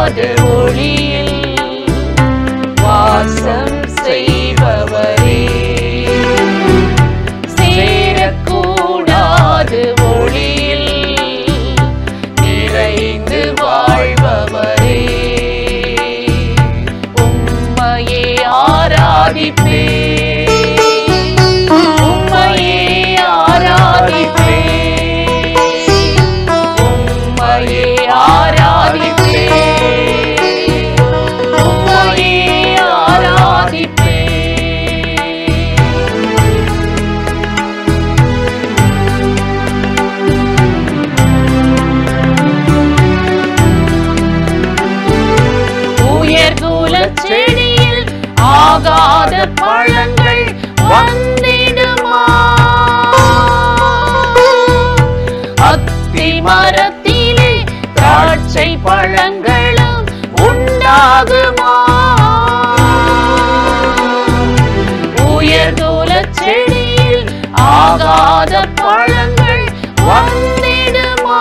ஒளியில் வாசம் செய்பவரே, சேரக்கூடாது ஒளியில் நிறைந்து வாழ்பவரே, உம்மையே ஆராதிப்பே, உம்மையே ஆராதிப்பே, உம்மையே ஆராதிப்பே, உம்மையே ஆராதிப்பே. உயர்குலச் செடியில் ஆகாத பழங்கள் வந்திடுமா, அத்தி மரத்திலே திராட்சை பழங்களும் உண்டாகுமா, உயர்குலச் செடியில் ஆகாத பழங்கள் வந்திடுமா,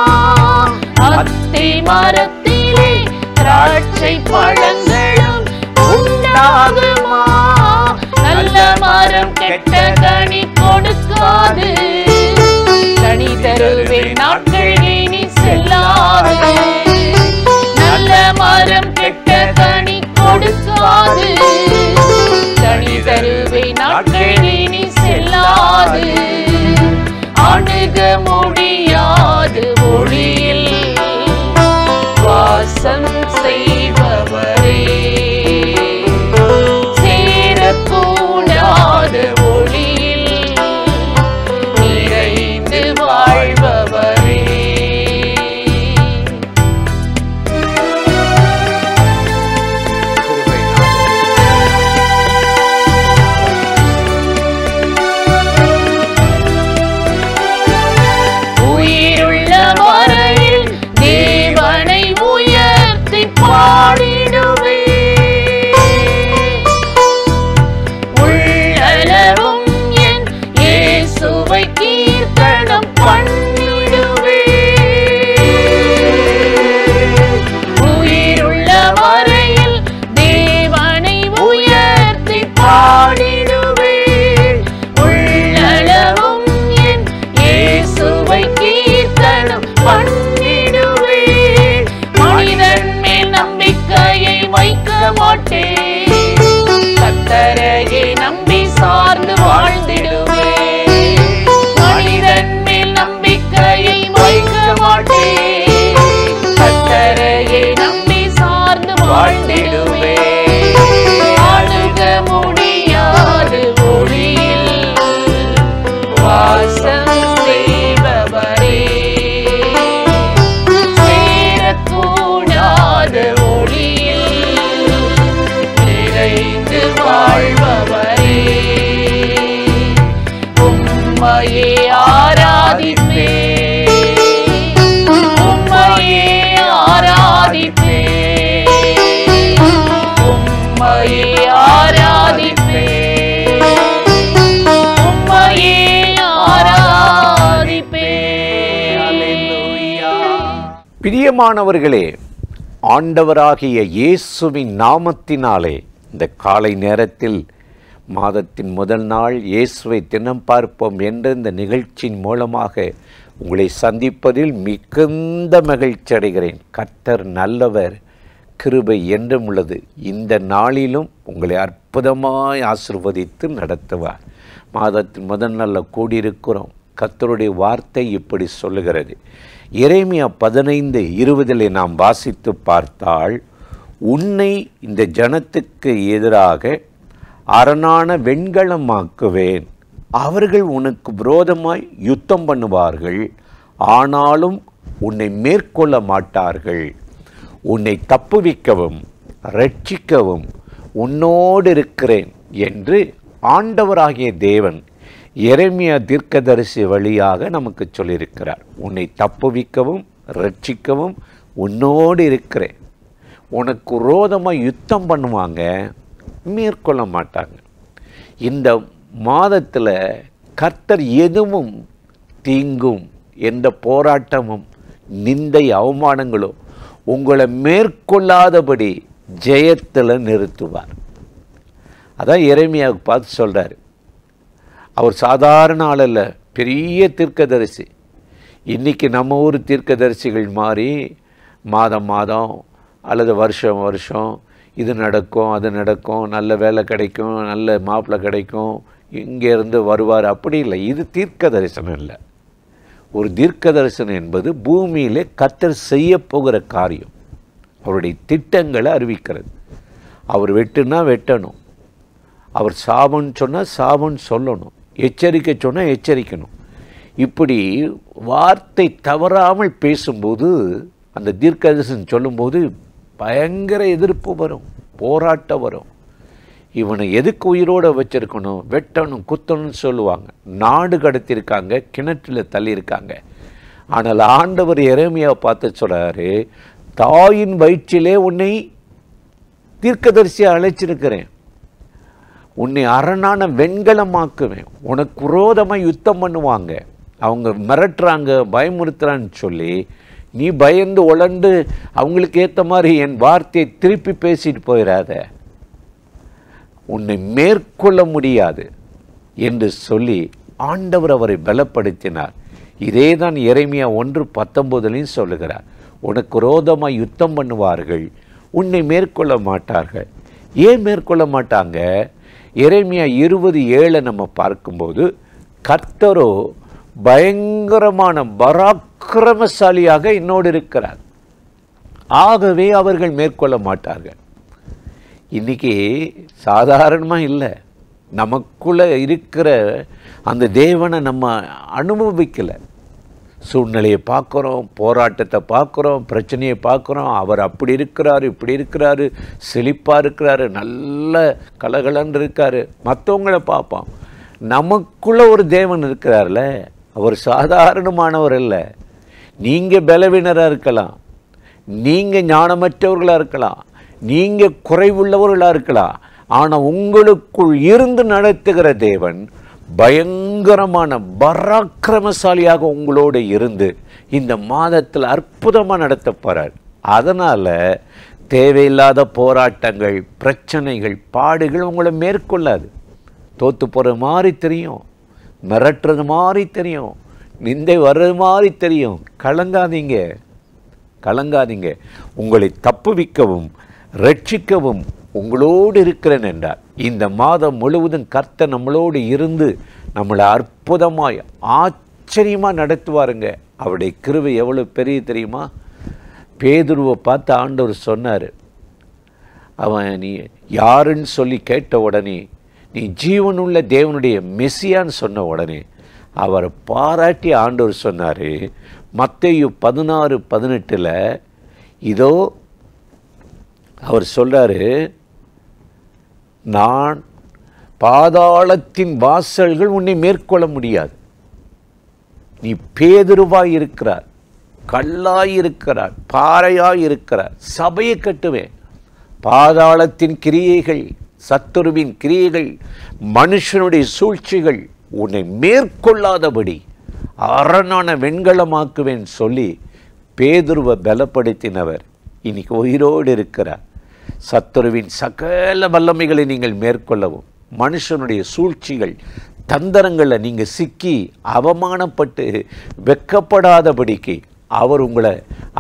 அத்தி மரத்திலே திராட்சை பழங்களும் உண்டாகுமா, நல்ல மரம் கெட்ட கனி கொடுக்காது, கனி தருவேன் நாட்கள் இனி செல்லாது, நல்ல மரம் கெட்ட கனி கொடுக்காது, கனி தருவேன் நாட்கள் இனி செல்லாது, அணுக முடியாது ஒளியில் வாசம் செய்பவரே, சேரக்கூடாத ஒளியில் நிறைந்து வாழ்பவரே. உயிருள்ள வரையில் தேவனை உயர்த்தி பாடிடுவே, உள்ளளவும் என் இயேசுவை கீர்த்தனம் பண்ணிடுவே, உயிருள்ள வரையில் தேவனை உயர்த்தி பாடிடுவே, உள்ளளவும் என் இயேசுவை கீர்த்தனம் பண்ணிடுவே, மனிதன் மேல் நம்பிக்கையை வைக்க மாட்டேன், கர்த்தரையே நம்பி சார்ந்து வாழ்ந்திடுவே, மனிதன் மேல் நம்பிக்கையை வைக்க மாட்டேன், கர்த்தரையே நம்பி சார்ந்து வாழ்ந்திடுவே, அணுக முடியாது ஒளியில் வாசம் செய்பவரே, சேரக்கூடாத ஒளியில் நிறைந்து வாழ்பவரே, உம்மையே ஆராதிப்பே, உம்மையே ஆராதிப்பே, உம்மையே ஆராதிப்பே, உம்மையே ஆராதிப்பே. அல்லேலூயா. பிரியமானவர்களே, ஆண்டவராகிய இயேசுவின் நாமத்தினாலே இந்த காலை நேரத்தில் மாதத்தின் முதல் நாள் இயேசுவை தினம் பார்ப்போம் என்ற இந்த நிகழ்ச்சியின் மூலமாக உங்களை சந்திப்பதில் மிகுந்த மகிழ்ச்சி அடைகிறேன். கர்த்தர் நல்லவர், கிருபை என்றும் உள்ளது. இந்த நாளிலும் உங்களை அற்புதமாய் ஆசீர்வதித்து நடத்துவார். மாதத்தின் முதல் நாளில் கூடியிருக்கிறோம். கர்த்தருடைய வார்த்தை இப்படி சொல்லுகிறது. எரேமியா 15:20 நாம் வாசித்து பார்த்தால், உன்னை இந்த ஜனத்துக்கு எதிராக அரணான வெண்கலமாக்குவேன், அவர்கள் உனக்கு விரோதமாய் யுத்தம் பண்ணுவார்கள், ஆனாலும் உன்னை மேற்கொள்ள மாட்டார்கள், உன்னை தப்புவிக்கவும் ரட்சிக்கவும் உன்னோடு இருக்கிறேன் என்று ஆண்டவராகிய தேவன் எரேமியா தீர்க்கதரிசி வழியாக நமக்கு சொல்லியிருக்கிறார். உன்னை தப்புவிக்கவும் ரட்சிக்கவும் உன்னோடு இருக்கிறேன். உனக்கு விரோதமாக யுத்தம் பண்ணுவாங்க, மேற்கொள்ள மாட்டாங்க. இந்த மாதத்தில் கர்த்தர் எதுவும் தீங்கும் எந்த போராட்டமும் நிந்தை அவமானங்களோ உங்களை மேற்கொள்ளாதபடி ஜெயத்தில் நிறுத்துவார். அதான் எரேமியாவுக்கு பார்த்து சொல்கிறார். அவர் சாதாரண ஆள் அல்ல, பெரிய தீர்க்கதரிசி. இன்றைக்கி நம்ம ஊர் தீர்க்கதரிசிகள் மாதிரி மாதம் மாதம் அல்லது வருஷம் வருஷம் இது நடக்கும் அது நடக்கும், நல்ல வேலை கிடைக்கும், நல்ல மாப்பிள்ளை கிடைக்கும், இங்கேருந்து வருவார், அப்படி இல்லை. இது தீர்க்க தரிசனம் இல்லை. ஒரு தீர்க்க தரிசனம் என்பது பூமியிலே கர்த்தர் செய்ய போகிற காரியம், அவருடைய திட்டங்களை அறிவிக்கிறது. அவர் வெட்டுனா வெட்டணும், அவர் சாபன்னு சொன்னால் சாபன்னு சொல்லணும், எச்சரிக்கை சொன்னால் எச்சரிக்கணும். இப்படி வார்த்தை தவறாமல் பேசும்போது, அந்த தீர்க்க தரிசனம் சொல்லும்போது பயங்கர எதிர்ப்பு வரும், போராட்டம் வரும். இவனை எதுக்கு உயிரோடு வச்சிருக்கணும், வெட்டணும் குத்தணும்னு சொல்லுவாங்க. நாடு கடத்தியிருக்காங்க, கிணற்றில் தள்ளியிருக்காங்க. ஆனால் ஆண்டவர் எரேமியாவை பார்த்து சொல்கிறாரு, தாயின் வயிற்றிலே உன்னை தீர்க்கதரிசியாக அழைச்சிருக்கிறேன், உன்னை அரணான வெண்கலமாக்குவேன், உனக்கு விரோதமாக யுத்தம் பண்ணுவாங்க, அவங்க மிரட்டுறாங்க பயமுறுத்துறான்னு சொல்லி நீ பயந்து உழண்டு அவங்களுக்கு ஏற்ற மாதிரி என் வார்த்தையை திருப்பி பேசிட்டு போயிடாத, உன்னை மேற்கொள்ள முடியாது என்று சொல்லி ஆண்டவர் அவரை பலப்படுத்தினார். இதே தான் எரேமியா 1:19 சொல்லுகிறார். உனக்கு விரோதமாக யுத்தம் பண்ணுவார்கள், உன்னை மேற்கொள்ள மாட்டார்கள். ஏன் மேற்கொள்ள மாட்டாங்க? எரேமியா 20:7 நம்ம பார்க்கும்போது, கர்த்தரோ பயங்கரமான பராக்கிரமசாலியாக என்னோடு இருக்கிறார், ஆகவே அவர்கள் மேற்கொள்ள மாட்டார்கள். இன்றைக்கி சாதாரணமாக இல்லை, நமக்குள்ளே இருக்கிற அந்த தேவனை நம்ம அனுபவிக்கலை. சூழ்நிலையை பார்க்குறோம், போராட்டத்தை பார்க்குறோம், பிரச்சனையை பார்க்குறோம். அவர் அப்படி இருக்கிறாரு, இப்படி இருக்கிறாரு, செழிப்பாக இருக்கிறாரு, நல்ல கலகலன்னு இருக்கார். மற்றவங்கள பார்ப்போம். நமக்குள்ளே ஒரு தேவன் இருக்கிறார்ல, அவர் சாதாரணமானவர் இல்லை. நீங்கள் பலவீனராக இருக்கலாம், நீங்கள் ஞானமற்றவர்களாக இருக்கலாம், நீங்கள் குறைவுள்ளவர்களாக இருக்கலாம். ஆனால் உங்களுக்குள் இருந்து நடத்துகிற தேவன் பயங்கரமான பராக்கிரமசாலியாக உங்களோடு இருந்து இந்த மாதத்தில் அற்புதமாக நடத்த போகிறார். அதனால் தேவையில்லாத போராட்டங்கள், பிரச்சனைகள், பாடுகள் உங்களை மேற்கொள்ளாது. தோற்று போகிற மாதிரி தெரியும், மிரட்டுறது மாதிரி தெரியும், நிந்தை வர்றது மாதிரி தெரியும். கலங்காதீங்க, கலங்காதீங்க. உங்களை தப்புவிக்கவும் ரட்சிக்கவும் உங்களோடு இருக்கிறேன் என்றார். இந்த மாதம் முழுவதும் கர்த்தர் நம்மளோடு இருந்து நம்மளை அற்புதமாய் ஆச்சரியமாக நடத்துவாருங்க. அவருடைய கிருபை எவ்வளோ பெரிய தெரியுமா? பேதுருவை பார்த்து ஆண்டவர் சொன்னார், அவன் நீ யாருன்னு சொல்லி கேட்ட உடனே, நீ ஜீவனுள்ள தேவனுடைய மெசியான்னு சொன்ன உடனே அவரை பாராட்டி ஆண்டவர் சொன்னார். மத்தேயு 16:18 இதோ அவர் சொல்கிறாரு, நான் பாதாளத்தின் வாசல்கள் உன்னை மேற்கொள்ள முடியாது. நீ பேதுருவாய் இருக்கிறார், கல்லாய் இருக்கிறார், பாறையாய் இருக்கிறார், சபையை கட்டுவேன். பாதாளத்தின் கிரியைகள், சத்துருவின் கிரியைகள், மனுஷனுடைய சூழ்ச்சிகள் உன்னை மேற்கொள்ளாதபடி அரணான வெண்கலமாக்குவேன் சொல்லி பேதுருவை பலப்படுத்தினவர் இன்னைக்கு உயிரோடு இருக்கிறார். சத்துருவின் சகல வல்லமைகளை நீங்கள் மேற்கொள்ளவும், மனுஷனுடைய சூழ்ச்சிகள் தந்திரங்களில் நீங்கள் சிக்கி அவமானப்பட்டு வெக்கப்படாதபடிக்கு அவர் உங்களை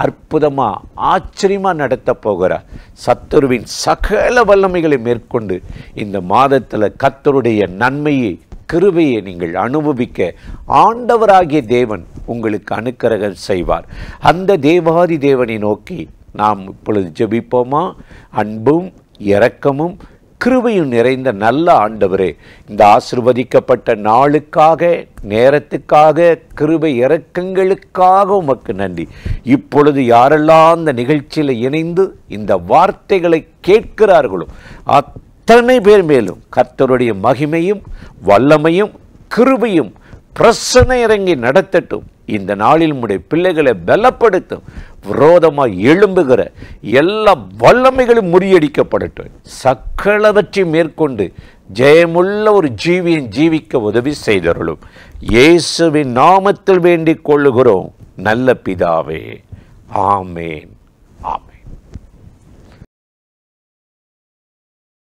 அற்புதமாக ஆச்சரியமாக நடத்த போகிறார். சத்துருவின் சகல வல்லமைகளை மேற்கொண்டு இந்த மாதத்தில் கர்த்தருடைய நன்மையை, கிருபையை நீங்கள் அனுபவிக்க ஆண்டவராகிய தேவன் உங்களுக்கு அனுக்கிரகம் செய்வார். அந்த தேவாதி தேவனை நோக்கி நாம் இப்பொழுது ஜெபிப்போமா? அன்பும் இரக்கமும் கிருபையும் நிறைந்த நல்ல ஆண்டவரே, இந்த ஆசீர்வதிக்கப்பட்ட நாளுக்காக, நேரத்துக்காக, கிருபை இரக்கங்களுக்காக உமக்கு நன்றி. இப்பொழுது யாரெல்லாம் அந்த நிகழ்ச்சியில் இணைந்து இந்த வார்த்தைகளை கேட்கிறார்களோ அத்தனை பேர் மேலும் கர்த்தருடைய மகிமையும் வல்லமையும் கிருபையும் பிரசன்ன இறங்கி நடத்தட்டும். இந்த நாளில் உம்முடைய பிள்ளைகளை பலப்படுத்தும். விரோதமாக எழும்புகிற எல்லா வல்லமைகளும் முறியடிக்கப்படட்டும். சகலவற்றை மேற்கொண்டு ஜெயமுள்ள ஒரு ஜீவியம் ஜீவிக்க உதவி செய்தருளும். இயேசுவின் நாமத்தில் வேண்டிக் கொள்ளுகிறோம் நல்ல பிதாவே, ஆமேன், ஆமென்.